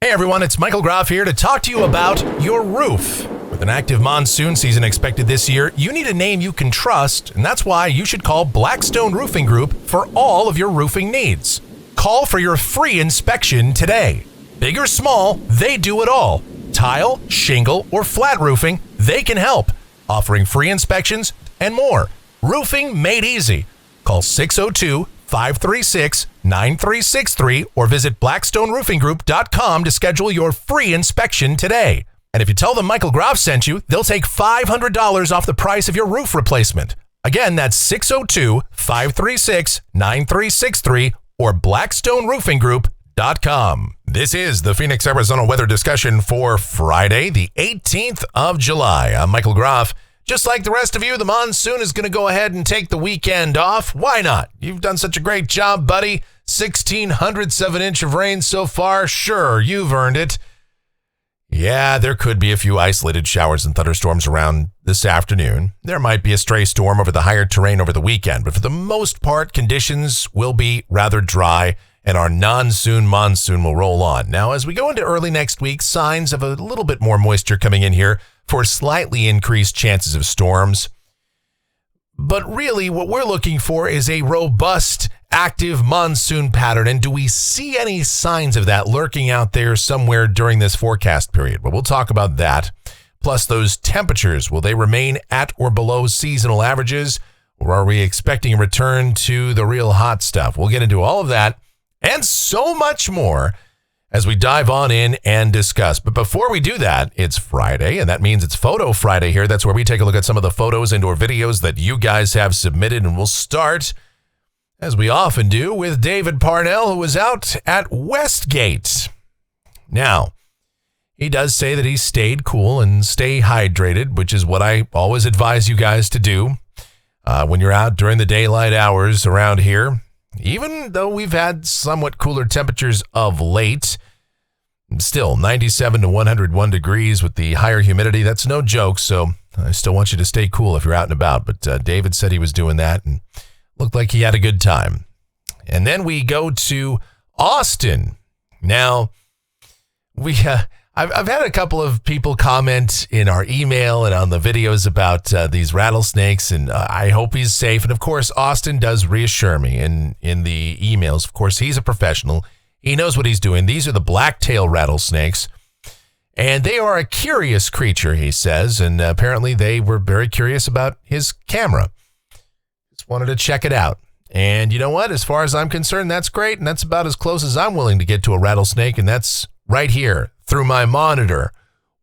Hey everyone, it's Michael Groff here to talk to you about your roof. With an active monsoon season expected this year, you need a name you can trust, and that's why you should call Blackstone Roofing Group for all of your roofing needs. Call for your free inspection today. Big or small, they do it all. Tile, shingle, or flat roofing, they can help, offering free inspections and more. Roofing made easy. Call 602-536-9363 or visit blackstoneroofinggroup.com to schedule your free inspection today. And if you tell them Michael Groff sent you, they'll take $500 off the price of your roof replacement. Again, that's 602-536-9363 or blackstoneroofinggroup.com. This is the Phoenix, Arizona weather discussion for Friday, the 18th of July. I'm Michael Groff. Just like the rest of you, the monsoon is going to go ahead and take the weekend off. Why not? You've done such a great job, buddy. 1,607 inch of rain so far. Sure, you've earned it. Yeah, there could be a few isolated showers and thunderstorms around this afternoon. There might be a stray storm over the higher terrain over the weekend, but for the most part, conditions will be rather dry and our monsoon will roll on. Now, as we go into early next week, signs of a little bit more moisture coming in here for slightly increased chances of storms. But really, what we're looking for is a robust, active monsoon pattern. And do we see any signs of that lurking out there somewhere during this forecast period? Well, we'll talk about that. Plus, those temperatures, will they remain at or below seasonal averages? Or are we expecting a return to the real hot stuff? We'll get into all of that and so much more as we dive on in and discuss. But before we do that, it's Friday, and that means it's Photo Friday here. That's where we take a look at some of the photos and or videos that you guys have submitted. And we'll start, as we often do, with David Parnell, who was out at Westgate. Now, he does say that he stayed cool and stay hydrated, which is what I always advise you guys to do when you're out during the daylight hours around here. Even though we've had somewhat cooler temperatures of late, still 97 to 101 degrees with the higher humidity. That's no joke, so I still want you to stay cool if you're out and about. But David said he was doing that and looked like he had a good time. And then we go to Austin. Now, I've had a couple of people comment in our email and on the videos about these rattlesnakes, and I hope he's safe. And of course, Austin does reassure me in the emails. Of course, he's a professional. He knows what he's doing. These are the black-tailed rattlesnakes, and they are a curious creature, he says, and apparently they were very curious about his camera. Just wanted to check it out. And you know what? As far as I'm concerned, that's great, and that's about as close as I'm willing to get to a rattlesnake, and that's right here through my monitor,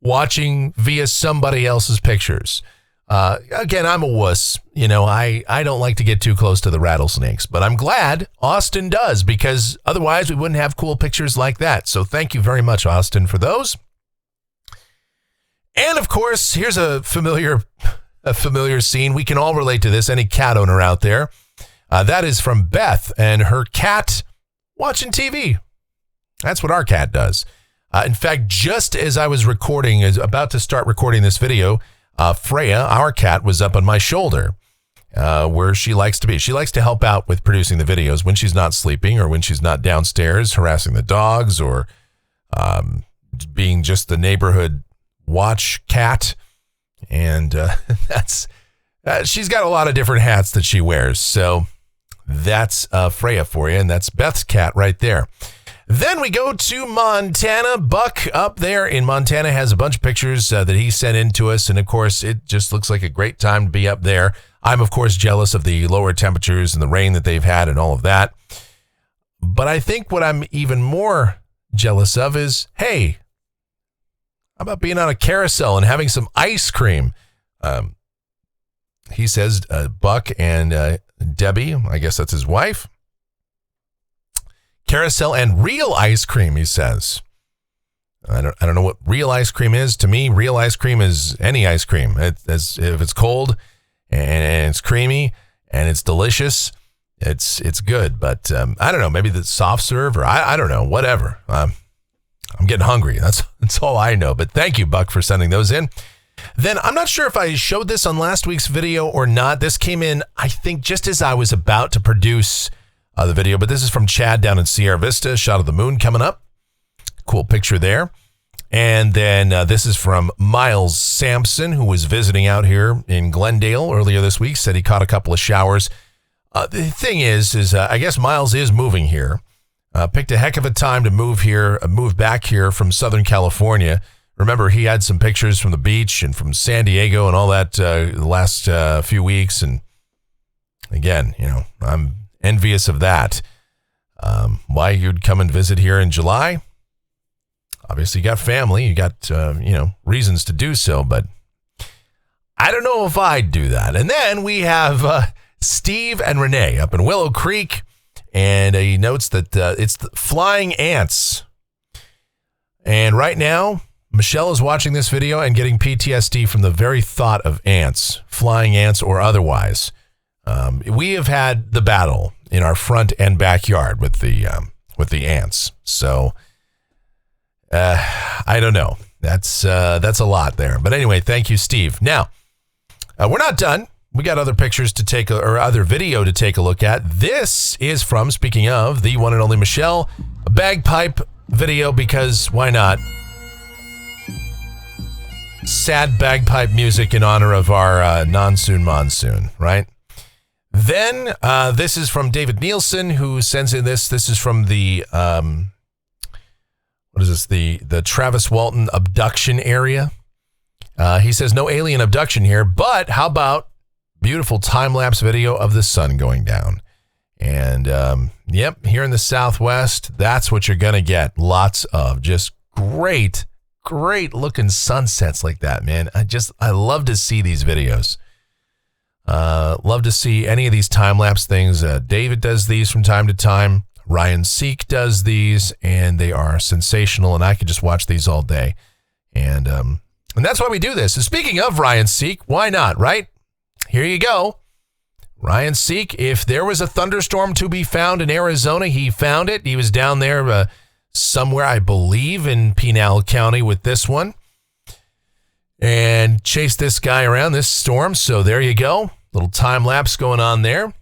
watching via somebody else's pictures. Again, I'm a wuss. You know, I don't like to get too close to the rattlesnakes, but I'm glad Austin does, because otherwise we wouldn't have cool pictures like that. So thank you very much, Austin, for those. And of course, here's a familiar scene. We can all relate to this, any cat owner out there. That is from Beth and her cat watching TV. That's what our cat does. In fact, just as I was about to start recording this video, Freya, our cat, was up on my shoulder, where she likes to be. She likes to help out with producing the videos when she's not sleeping or when she's not downstairs harassing the dogs or being just the neighborhood watch cat. And she's got a lot of different hats that she wears. So that's Freya for you, and that's Beth's cat right there. Then we go to Montana. Buck up there in Montana has a bunch of pictures that he sent in to us. And of course, it just looks like a great time to be up there. I'm, of course, jealous of the lower temperatures and the rain that they've had and all of that. But I think what I'm even more jealous of is, hey, how about being on a carousel and having some ice cream? He says, Buck and Debbie, I guess that's his wife. Carousel and real ice cream, he says. I don't know what real ice cream is. To me, real ice cream is any ice cream. If it's cold and it's creamy and it's delicious, it's good. But I don't know, maybe the soft serve or I don't know, whatever. I'm getting hungry. That's all I know. But thank you, Buck, for sending those in. Then I'm not sure if I showed this on last week's video or not. This came in, I think, just as I was about to produce the video, but this is from Chad down in Sierra Vista, shot of the moon coming up. Cool picture there. And then this is from Miles Sampson, who was visiting out here in Glendale earlier this week, said he caught a couple of showers. The thing is I guess Miles is moving here. Picked a heck of a time to move back here from Southern California. Remember, he had some pictures from the beach and from San Diego and all that the last few weeks. And again, I'm envious of that. Why you'd come and visit here in July? Obviously, you got family, you got, reasons to do so, but I don't know if I'd do that. And then we have Steve and Renee up in Willow Creek, and he notes that it's the flying ants. And right now, Michelle is watching this video and getting PTSD from the very thought of ants, flying ants or otherwise. We have had the battle in our front and backyard with the ants, so... I don't know. That's a lot there. But anyway, thank you, Steve. Now, we're not done. We got other pictures to take, or other video to take a look at. This is from, speaking of, the one and only Michelle, a bagpipe video, because why not? Sad bagpipe music in honor of our non-soon monsoon, right? Then, this is from David Nielsen, who sends in this. This is from the... what is this? The Travis Walton abduction area. He says no alien abduction here, but how about beautiful time-lapse video of the sun going down? And yep, here in the Southwest, that's what you're going to get. Lots of just great looking sunsets like that, man. I love to see these videos. Love to see any of these time-lapse things. David does these from time to time. Ryan Seek does these, and they are sensational, and I could just watch these all day. And that's why we do this. And speaking of Ryan Seek, why not, right? Here you go. Ryan Seek, if there was a thunderstorm to be found in Arizona, he found it. He was down there somewhere, I believe, in Pinal County with this one, and chased this guy around, this storm. So there you go. Little time lapse going on there.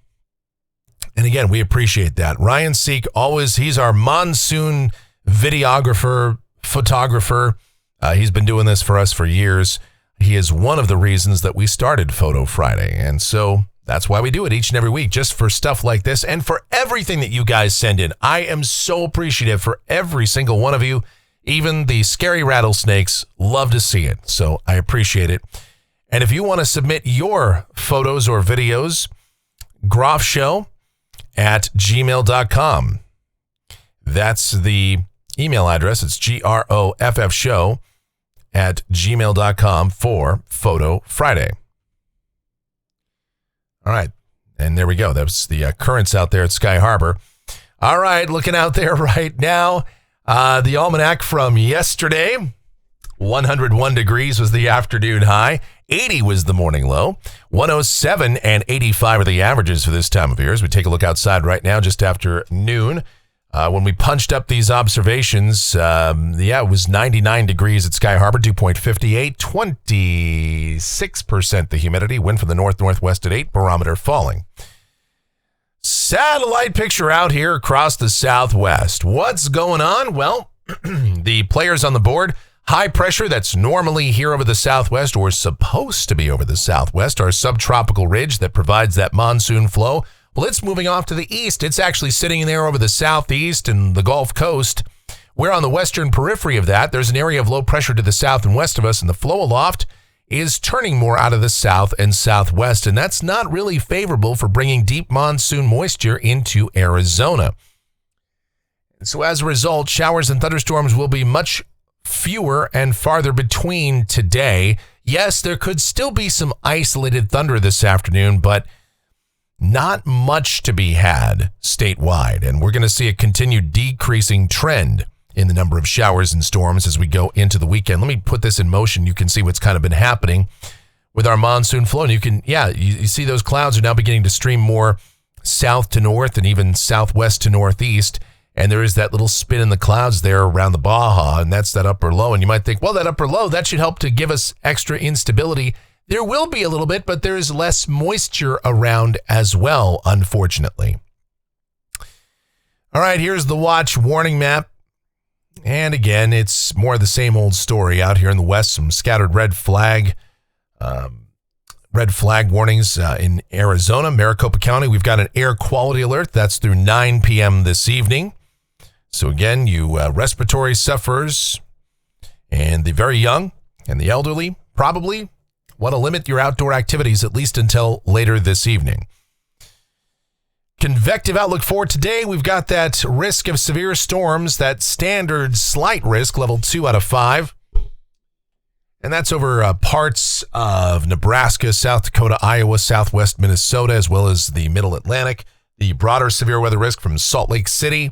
And again, we appreciate that. Ryan Seek, he's our monsoon videographer, photographer. He's been doing this for us for years. He is one of the reasons that we started Photo Friday. And so that's why we do it each and every week, just for stuff like this and for everything that you guys send in. I am so appreciative for every single one of you. Even the scary rattlesnakes love to see it. So I appreciate it. And if you want to submit your photos or videos, Groff Show at gmail.com. That's the email address. It's GROFF show at gmail.com for Photo Friday. All right. And there we go. That's the currents out there at Sky Harbor. All right. Looking out there right now. The almanac from yesterday. 101 degrees was the afternoon high. 80 was the morning low. 107 and 85 are the averages for this time of year. As we take a look outside right now, just after noon, when we punched up these observations, it was 99 degrees at Sky Harbor, 2.58, 26% the humidity, wind from the northwest at 8, barometer falling. Satellite picture out here across the Southwest. What's going on? Well, the players on the board. High pressure that's normally here over the Southwest, or supposed to be over the Southwest, our subtropical ridge that provides that monsoon flow. Well, it's moving off to the east. It's actually sitting there over the southeast and the Gulf Coast. We're on the western periphery of that. There's an area of low pressure to the south and west of us, and the flow aloft is turning more out of the south and southwest, and that's not really favorable for bringing deep monsoon moisture into Arizona. And so as a result, showers and thunderstorms will be much fewer and farther between today. Yes, there could still be some isolated thunder this afternoon, but not much to be had statewide. And we're going to see a continued decreasing trend in the number of showers and storms as we go into the weekend. Let me put this in motion. You can see what's kind of been happening with our monsoon flow. And you see those clouds are now beginning to stream more south to north and even southwest to northeast. And there is that little spin in the clouds there around the Baja, and that's that upper low. And you might think, well, that upper low, that should help to give us extra instability. There will be a little bit, but there is less moisture around as well, unfortunately. All right, here's the watch warning map. And again, it's more of the same old story out here in the west. Some scattered red flag warnings in Arizona, Maricopa County. We've got an air quality alert. That's through 9 p.m. this evening. So again, you respiratory sufferers and the very young and the elderly probably want to limit your outdoor activities at least until later this evening. Convective outlook for today. We've got that risk of severe storms, that standard slight risk, level 2 out of 5. And that's over parts of Nebraska, South Dakota, Iowa, southwest Minnesota, as well as the middle Atlantic. The broader severe weather risk from Salt Lake City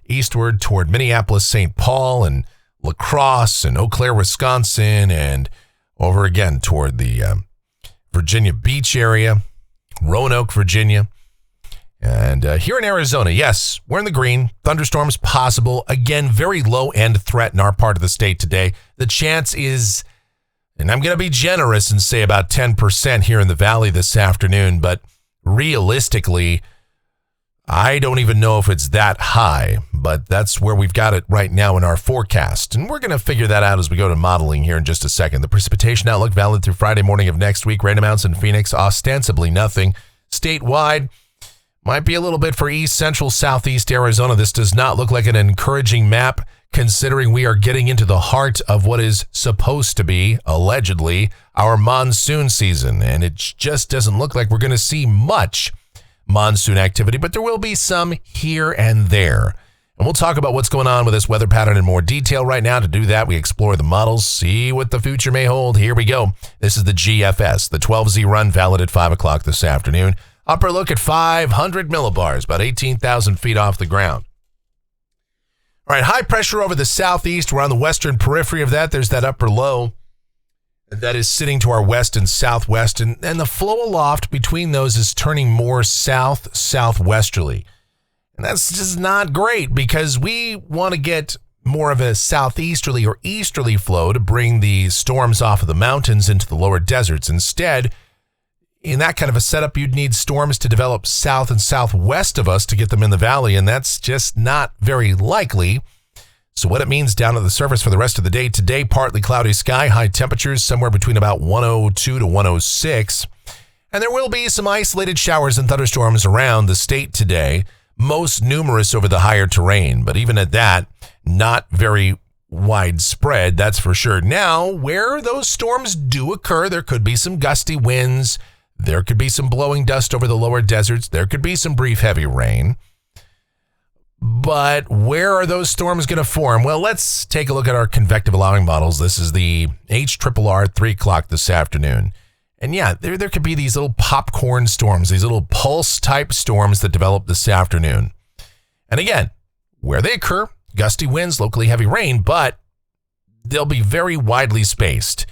eastward toward Minneapolis, St. Paul, and La Crosse, and Eau Claire, Wisconsin, and over again toward the Virginia Beach area, Roanoke, Virginia. And here in Arizona, yes, we're in the green. Thunderstorms possible. Again, very low-end threat in our part of the state today. The chance is, and I'm going to be generous and say about 10% here in the valley this afternoon, but realistically, I don't even know if it's that high, but that's where we've got it right now in our forecast. And we're going to figure that out as we go to modeling here in just a second. The precipitation outlook valid through Friday morning of next week. Rain amounts in Phoenix, ostensibly nothing. Statewide, might be a little bit for east, central, southeast Arizona. This does not look like an encouraging map, considering we are getting into the heart of what is supposed to be, allegedly, our monsoon season. And it just doesn't look like we're going to see much monsoon activity, but there will be some here and there. And we'll talk about what's going on with this weather pattern in more detail right now. To do that, we explore the models, see what the future may hold. Here we go. This is the GFS, the 12Z run, valid at 5 o'clock this afternoon. Upper look at 500 millibars, about 18,000 feet off the ground. All right, high pressure over the southeast. We're on the western periphery of that. There's that upper low that is sitting to our west and southwest, and the flow aloft between those is turning more southwesterly. And that's just not great because we want to get more of a southeasterly or easterly flow to bring the storms off of the mountains into the lower deserts. Instead, in that kind of a setup, you'd need storms to develop south and southwest of us to get them in the valley, and that's just not very likely. So what it means down at the surface for the rest of the day today, partly cloudy sky, high temperatures somewhere between about 102 to 106. And there will be some isolated showers and thunderstorms around the state today, most numerous over the higher terrain. But even at that, not very widespread, that's for sure. Now, where those storms do occur, there could be some gusty winds. There could be some blowing dust over the lower deserts. There could be some brief heavy rain. But where are those storms going to form? Well, let's take a look at our convective allowing models. This is the HRRR at 3 o'clock this afternoon. And yeah, there could be these little popcorn storms, these little pulse-type storms that develop this afternoon. And again, where they occur, gusty winds, locally heavy rain, but they'll be very widely spaced.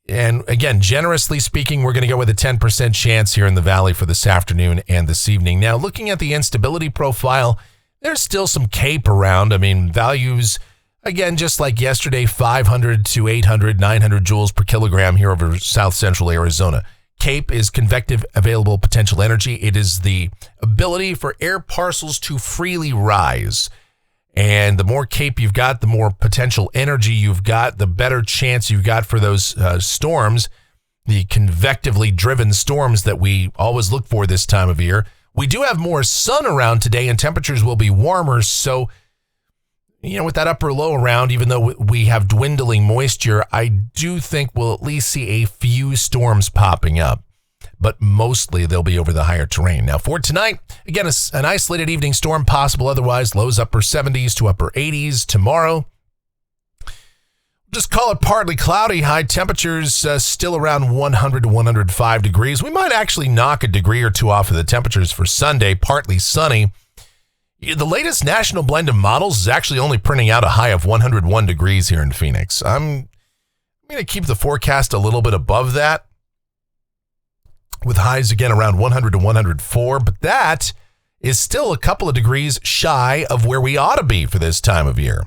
And again, generously speaking, we're going to go with a 10% chance here in the valley for this afternoon and this evening. Now, looking at the instability profile, there's still some CAPE around. I mean, values, again, just like yesterday, 500 to 800, 900 joules per kilogram here over south central Arizona. CAPE is convective available potential energy. It is the ability for air parcels to freely rise. And the more CAPE you've got, the more potential energy you've got, the better chance you've got for those storms, the convectively driven storms that we always look for this time of year. We do have more sun around today and temperatures will be warmer. So, with that upper low around, even though we have dwindling moisture, I do think we'll at least see a few storms popping up. But mostly they'll be over the higher terrain. Now for tonight, again, an isolated evening storm possible. Otherwise, lows upper 70s to upper 80s. Tomorrow, just call it partly cloudy. High temperatures still around 100 to 105 degrees. We might actually knock a degree or two off of the temperatures for Sunday, partly sunny. The latest national blend of models is actually only printing out a high of 101 degrees here in Phoenix. I'm going to keep the forecast a little bit above that, with highs again around 100 to 104, but that is still a couple of degrees shy of where we ought to be for this time of year.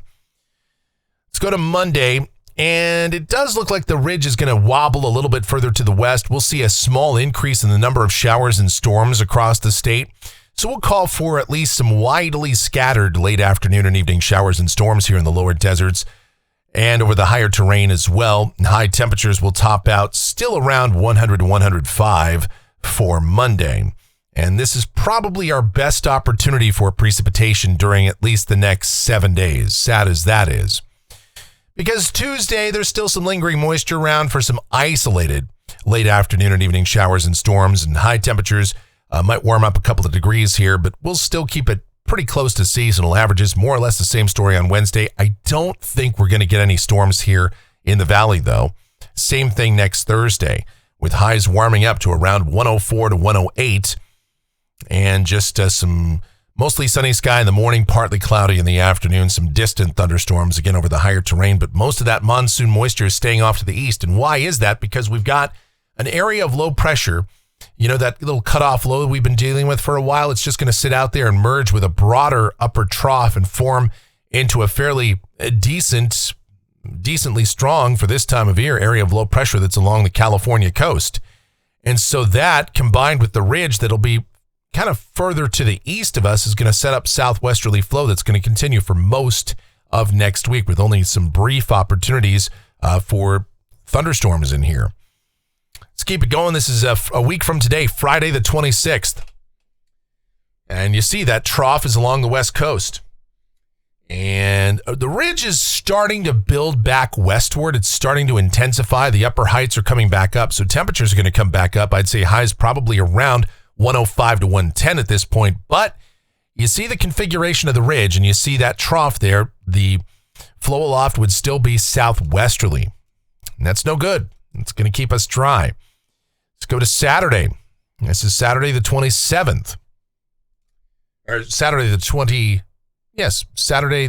Let's go to Monday, and it does look like the ridge is going to wobble a little bit further to the west. We'll see a small increase in the number of showers and storms across the state. So we'll call for at least some widely scattered late afternoon and evening showers and storms here in the lower deserts and over the higher terrain as well. High temperatures will top out still around 100 to 105 for Monday. And this is probably our best opportunity for precipitation during at least the next 7 days, sad as that is. Because Tuesday, there's still some lingering moisture around for some isolated late afternoon and evening showers and storms, and high temperatures might warm up a couple of degrees here, but we'll still keep it pretty close to seasonal averages. More or less the same story on Wednesday. I don't think we're going to get any storms here in the valley, though. Same thing next Thursday, with highs warming up to around 104 to 108, and just some mostly sunny sky in the morning, partly cloudy in the afternoon, some distant thunderstorms again over the higher terrain, but most of that monsoon moisture is staying off to the east. And why is that? Because we've got an area of low pressure, that little cutoff low we've been dealing with for a while. It's just going to sit out there and merge with a broader upper trough and form into a fairly decently strong for this time of year area of low pressure that's along the California coast. And so that, combined with the ridge that'll be kind of further to the east of us, is going to set up southwesterly flow that's going to continue for most of next week, with only some brief opportunities for thunderstorms in here. Let's keep it going. This is a week from today, Friday the 26th. And you see that trough is along the west coast. And the ridge is starting to build back westward. It's starting to intensify. The upper heights are coming back up, so temperatures are going to come back up. I'd say highs probably around 105 to 110 at this point. But you see the configuration of the ridge, and you see that trough there. The flow aloft would still be southwesterly. And that's no good. It's going to keep us dry. Let's go to Saturday. This is Saturday the 27th. Or Saturday the 20... Yes, Saturday...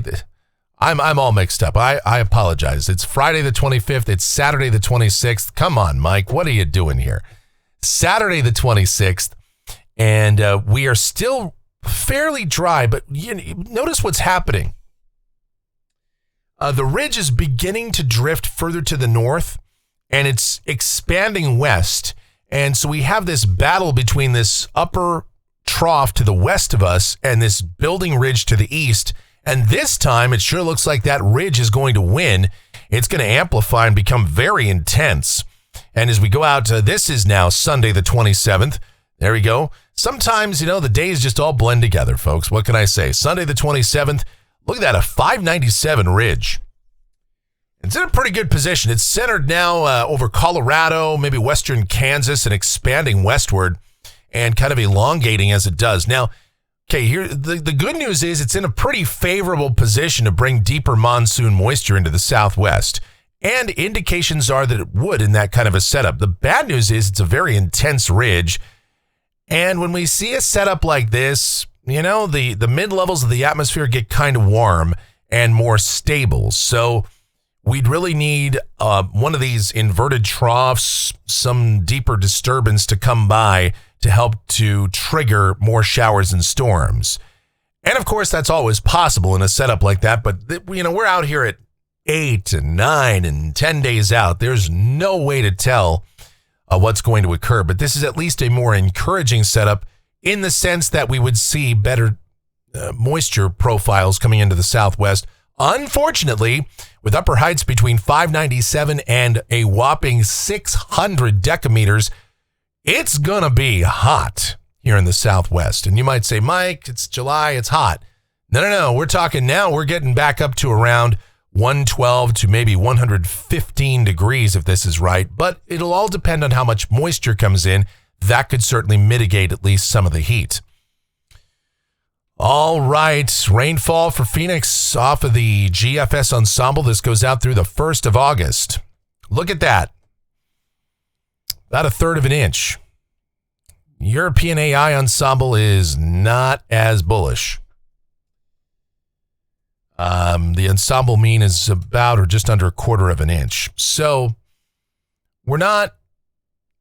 I'm all mixed up. I apologize. It's Friday the 25th. It's Saturday the 26th. Come on, Mike. What are you doing here? Saturday the 26th. And we are still fairly dry, but notice what's happening. The ridge is beginning to drift further to the north, and it's expanding west. And so we have this battle between this upper trough to the west of us and this building ridge to the east. And this time, it sure looks like that ridge is going to win. It's going to amplify and become very intense. And as we go out, this is now Sunday the 27th. There we go. Sometimes, the days just all blend together, folks. What can I say? Sunday the 27th. Look at that, a 597 ridge. It's in a pretty good position. It's centered now over Colorado, maybe western Kansas, and expanding westward and kind of elongating as it does. Now, okay, here the good news is it's in a pretty favorable position to bring deeper monsoon moisture into the southwest. And indications are that it would in that kind of a setup. The bad news is it's a very intense ridge. And when we see a setup like this, the mid-levels of the atmosphere get kind of warm and more stable. So we'd really need one of these inverted troughs, some deeper disturbance to come by to help to trigger more showers and storms. And of course, that's always possible in a setup like that. But, we're out here at 8 and 9 and 10 days out. There's no way to tell what's going to occur. But this is at least a more encouraging setup in the sense that we would see better moisture profiles coming into the southwest. Unfortunately, with upper heights between 597 and a whopping 600 decameters, it's going to be hot here in the southwest. And you might say, Mike, it's July, it's hot. No. We're talking now, we're getting back up to around 112 to maybe 115 degrees if this is right. But it'll all depend on how much moisture comes in. That could certainly mitigate at least some of the heat. All right, rainfall for Phoenix off of the GFS ensemble. This goes out through the 1st of August. Look at that. About 1/3 of an inch. European AI ensemble is not as bullish. The ensemble mean is about or just under 1/4 of an inch. So we're not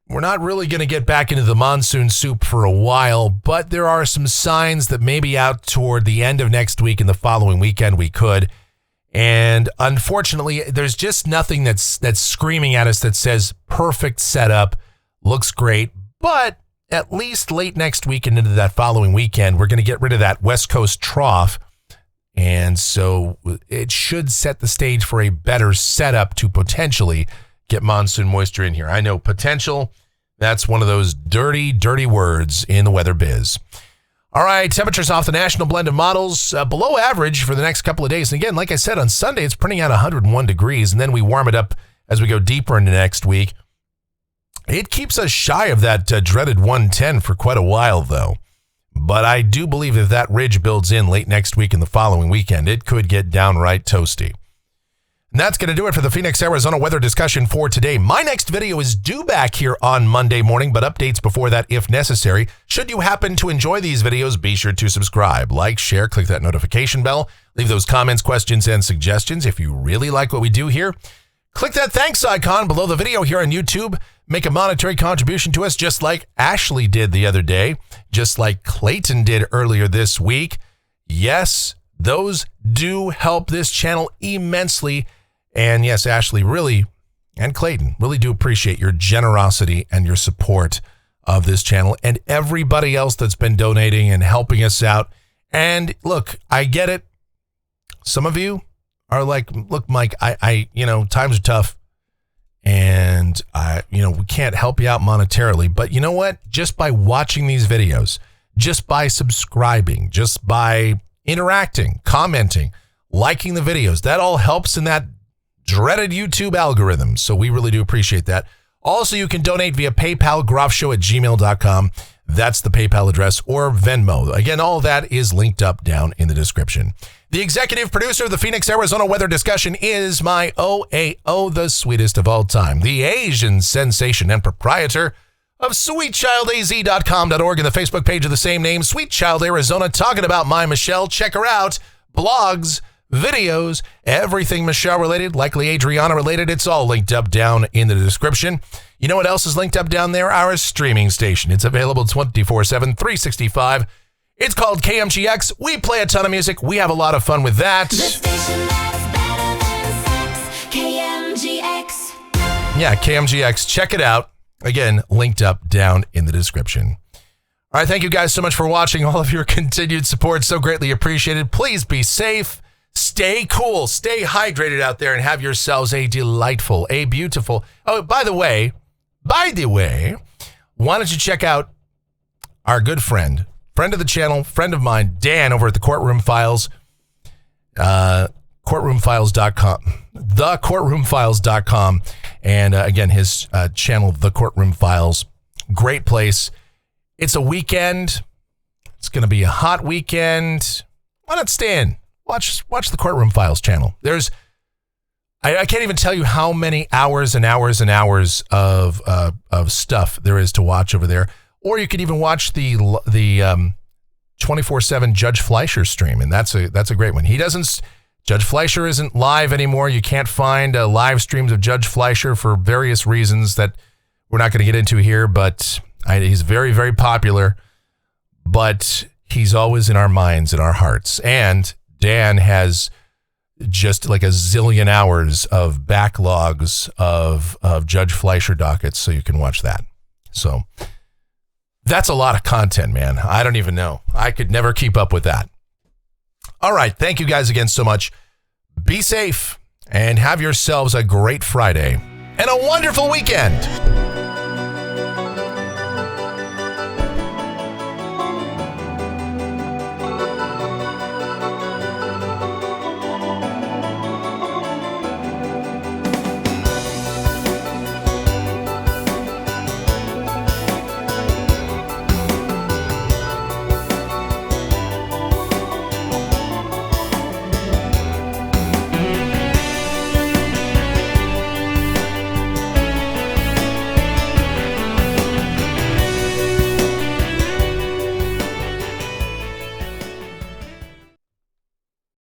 really going to get back into the monsoon soup for a while, but there are some signs that maybe out toward the end of next week and the following weekend we could. And unfortunately, there's just nothing that's screaming at us that says perfect setup, looks great. But at least late next week and into that following weekend, we're going to get rid of that West Coast trough. And so it should set the stage for a better setup to potentially get monsoon moisture in here. I know potential, that's one of those dirty, dirty words in the weather biz. All right, temperatures off the national blend of models, below average for the next couple of days. And again, like I said, on Sunday, it's printing out 101 degrees, and then we warm it up as we go deeper into next week. It keeps us shy of that dreaded 110 for quite a while, though. But I do believe if that ridge builds in late next week and the following weekend, it could get downright toasty. And that's going to do it for the Phoenix, Arizona weather discussion for today. My next video is due back here on Monday morning, but updates before that if necessary. Should you happen to enjoy these videos, be sure to subscribe, like, share, click that notification bell, leave those comments, questions, and suggestions. If you really like what we do here, click that thanks icon below the video here on YouTube. Make a monetary contribution to us just like Ashley did the other day, just like Clayton did earlier this week. Yes, those do help this channel immensely. And yes, Ashley, really, and Clayton, really do appreciate your generosity and your support of this channel and everybody else that's been donating and helping us out. And look, I get it. Some of you are like, look, Mike, I times are tough and we can't help you out monetarily. But you know what? Just by watching these videos, just by subscribing, just by interacting, commenting, liking the videos, that all helps in that dreaded YouTube algorithm. So we really do appreciate that. Also, you can donate via PayPal, groffshow@gmail.com. That's the PayPal address, or Venmo. Again, all of that is linked up down in the description. The executive producer of the Phoenix, Arizona weather discussion is my OAO, the sweetest of all time, the Asian sensation and proprietor of sweetchildaz.com.org and the Facebook page of the same name, Sweet Child Arizona, talking about my Michelle. Check her out. Blogs, videos, everything Michelle related, likely Adriana related. It's all linked up down in the description. You know what else is linked up down there? Our streaming station. It's available 24/7, 365. It's called KMGX. We play a ton of music. We have a lot of fun with that. The station that's better than sex, KMGX. Yeah, KMGX. Check it out. Again, linked up down in the description. All right, thank you guys so much for watching. All of your continued support, so greatly appreciated. Please be safe. Stay cool, stay hydrated out there, and have yourselves a delightful, a beautiful. Oh, by the way, why don't you check out our good friend of the channel, friend of mine, Dan, over at the Courtroom Files, courtroomfiles.com, thecourtroomfiles.com, and again, his channel, The Courtroom Files. Great place. It's a weekend. It's going to be a hot weekend. Why not stay in? Watch the Courtroom Files channel. I can't even tell you how many hours and hours and hours of stuff there is to watch over there. Or you could even watch the 24/7 Judge Fleischer stream, and that's a great one. Judge Fleischer isn't live anymore. You can't find live streams of Judge Fleischer for various reasons that we're not going to get into here. But he's very, very popular. But he's always in our minds and our hearts. And Dan has just like a zillion hours of backlogs of Judge Fleischer dockets, so you can watch that. So that's a lot of content, man. I don't even know. I could never keep up with that. All right. Thank you guys again so much. Be safe and have yourselves a great Friday and a wonderful weekend.